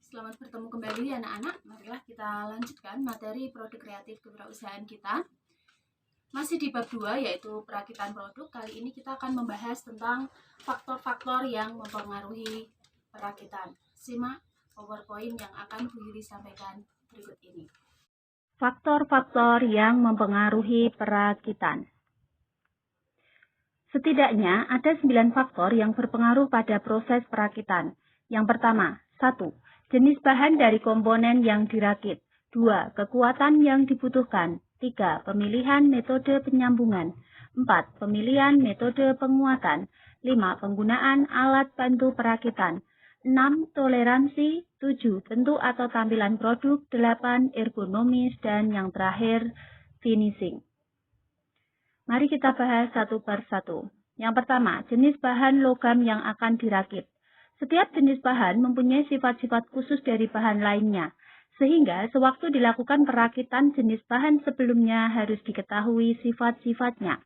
Selamat bertemu kembali anak-anak. Marilah kita lanjutkan materi produk kreatif kewirausahaan kita. Masih di bab 2 yaitu perakitan produk. Kali ini kita akan membahas tentang faktor-faktor yang mempengaruhi perakitan. Simak PowerPoint yang akan Bu Yuli sampaikan berikut ini. Faktor-faktor yang mempengaruhi perakitan. Setidaknya ada 9 faktor yang berpengaruh pada proses perakitan. Yang pertama, 1. Jenis bahan dari komponen yang dirakit. 2. Kekuatan yang dibutuhkan. 3. Pemilihan metode penyambungan. 4. Pemilihan metode penguatan. 5. Penggunaan alat bantu perakitan. 6. Toleransi. 7. Bentuk atau tampilan produk. 8. Ergonomis. Dan yang terakhir, finishing. Mari kita bahas satu per satu. Yang pertama, jenis bahan logam yang akan dirakit. Setiap jenis bahan mempunyai sifat-sifat khusus dari bahan lainnya, sehingga sewaktu dilakukan perakitan jenis bahan sebelumnya harus diketahui sifat-sifatnya.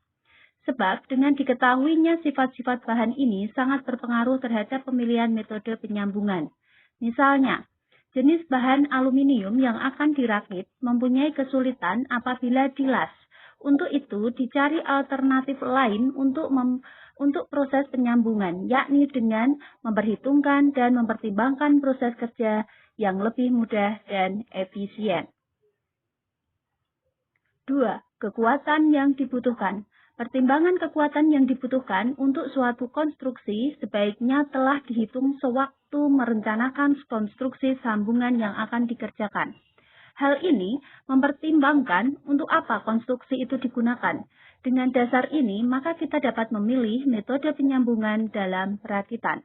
Sebab dengan diketahuinya sifat-sifat bahan ini sangat berpengaruh terhadap pemilihan metode penyambungan. Misalnya, jenis bahan aluminium yang akan dirakit mempunyai kesulitan apabila dilas. Untuk itu, dicari alternatif lain untuk proses penyambungan, yakni dengan memperhitungkan dan mempertimbangkan proses kerja yang lebih mudah dan efisien. 2. Kekuatan yang dibutuhkan. Pertimbangan kekuatan yang dibutuhkan untuk suatu konstruksi sebaiknya telah dihitung sewaktu merencanakan konstruksi sambungan yang akan dikerjakan. Hal ini mempertimbangkan untuk apa konstruksi itu digunakan. Dengan dasar ini, maka kita dapat memilih metode penyambungan dalam perakitan.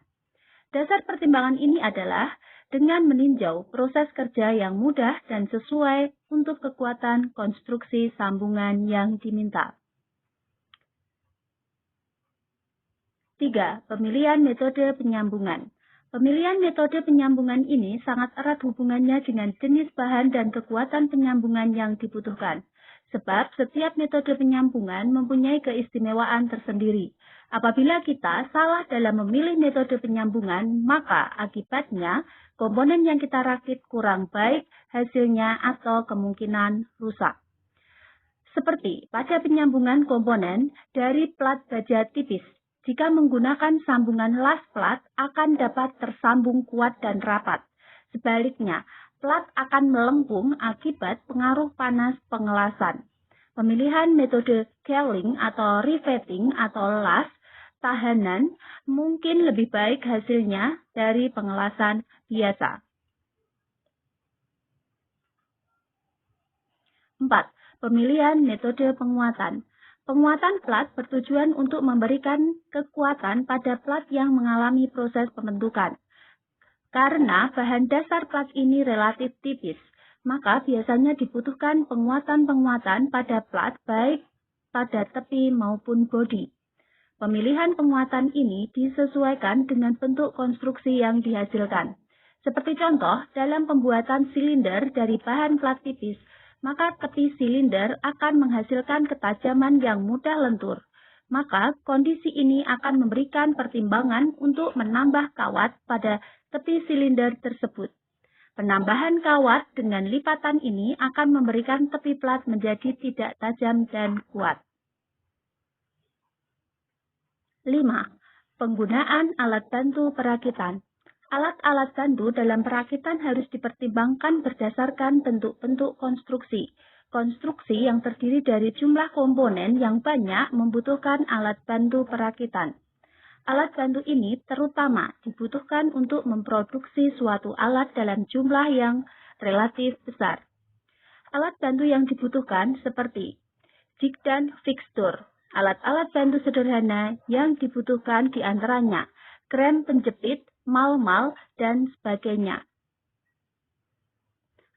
Dasar pertimbangan ini adalah dengan meninjau proses kerja yang mudah dan sesuai untuk kekuatan konstruksi sambungan yang diminta. 3. Pemilihan metode penyambungan. Pemilihan metode penyambungan ini sangat erat hubungannya dengan jenis bahan dan kekuatan penyambungan yang dibutuhkan. Sebab setiap metode penyambungan mempunyai keistimewaan tersendiri. Apabila kita salah dalam memilih metode penyambungan, maka akibatnya komponen yang kita rakit kurang baik hasilnya atau kemungkinan rusak. Seperti pada penyambungan komponen dari plat baja tipis. Jika menggunakan sambungan las plat akan dapat tersambung kuat dan rapat. Sebaliknya, plat akan melengkung akibat pengaruh panas pengelasan. Pemilihan metode cowling atau riveting atau las tahanan mungkin lebih baik hasilnya dari pengelasan biasa. 4. Pemilihan metode penguatan. Penguatan plat bertujuan untuk memberikan kekuatan pada plat yang mengalami proses pembentukan. Karena bahan dasar plat ini relatif tipis, maka biasanya dibutuhkan penguatan-penguatan pada plat baik pada tepi maupun bodi. Pemilihan penguatan ini disesuaikan dengan bentuk konstruksi yang dihasilkan. Seperti contoh, dalam pembuatan silinder dari bahan plat tipis, maka tepi silinder akan menghasilkan ketajaman yang mudah lentur. Maka kondisi ini akan memberikan pertimbangan untuk menambah kawat pada tepi silinder tersebut. Penambahan kawat dengan lipatan ini akan memberikan tepi plat menjadi tidak tajam dan kuat. 5. Penggunaan alat bantu perakitan. Alat-alat bantu dalam perakitan harus dipertimbangkan berdasarkan bentuk-bentuk konstruksi. Konstruksi yang terdiri dari jumlah komponen yang banyak membutuhkan alat bantu perakitan. Alat bantu ini terutama dibutuhkan untuk memproduksi suatu alat dalam jumlah yang relatif besar. Alat bantu yang dibutuhkan seperti jig dan fixture. Alat-alat bantu sederhana yang dibutuhkan diantaranya krem penjepit, mal-mal, dan sebagainya.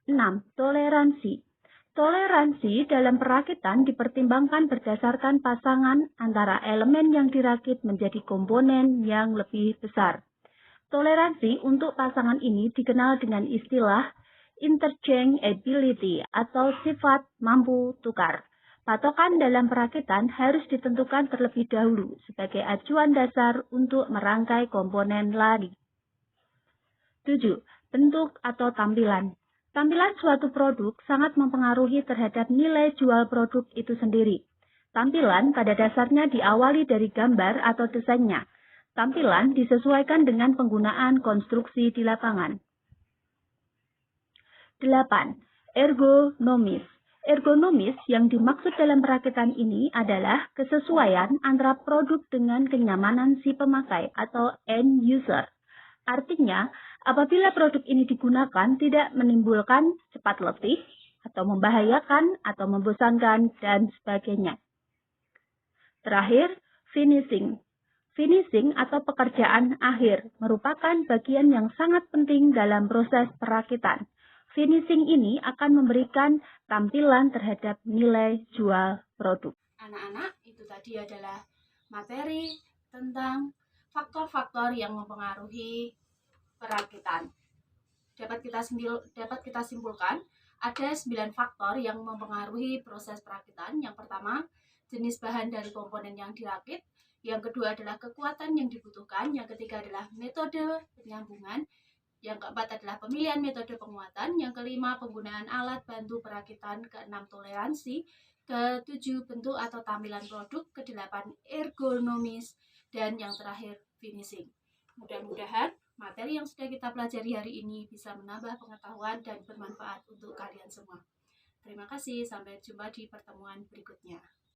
6. Toleransi. Toleransi dalam perakitan dipertimbangkan berdasarkan pasangan antara elemen yang dirakit menjadi komponen yang lebih besar. Toleransi untuk pasangan ini dikenal dengan istilah interchangeability atau sifat mampu tukar. Patokan dalam perakitan harus ditentukan terlebih dahulu sebagai acuan dasar untuk merangkai komponen lari. 7. Bentuk atau tampilan. Tampilan suatu produk sangat mempengaruhi terhadap nilai jual produk itu sendiri. Tampilan pada dasarnya diawali dari gambar atau desainnya. Tampilan disesuaikan dengan penggunaan konstruksi di lapangan. 8. Ergonomis. Ergonomis yang dimaksud dalam perakitan ini adalah kesesuaian antara produk dengan kenyamanan si pemakai atau end user. Artinya, apabila produk ini digunakan tidak menimbulkan cepat letih, atau membahayakan, atau membosankan, dan sebagainya. Terakhir, finishing. Finishing atau pekerjaan akhir merupakan bagian yang sangat penting dalam proses perakitan. Finishing ini akan memberikan tampilan terhadap nilai jual produk. Anak-anak, itu tadi adalah materi tentang faktor-faktor yang mempengaruhi perakitan. Dapat kita simpulkan ada 9 faktor yang mempengaruhi proses perakitan. Yang pertama, jenis bahan dari komponen yang dirakit. Yang kedua adalah kekuatan yang dibutuhkan. Yang ketiga adalah metode penyambungan. Yang keempat adalah pemilihan metode penguatan. Yang kelima, penggunaan alat bantu perakitan. Keenam, toleransi. Ketujuh, bentuk atau tampilan produk. Kedelapan, ergonomis. Dan yang terakhir, finishing. Mudah-mudahan materi yang sudah kita pelajari hari ini bisa menambah pengetahuan dan bermanfaat untuk kalian semua. Terima kasih, sampai jumpa di pertemuan berikutnya.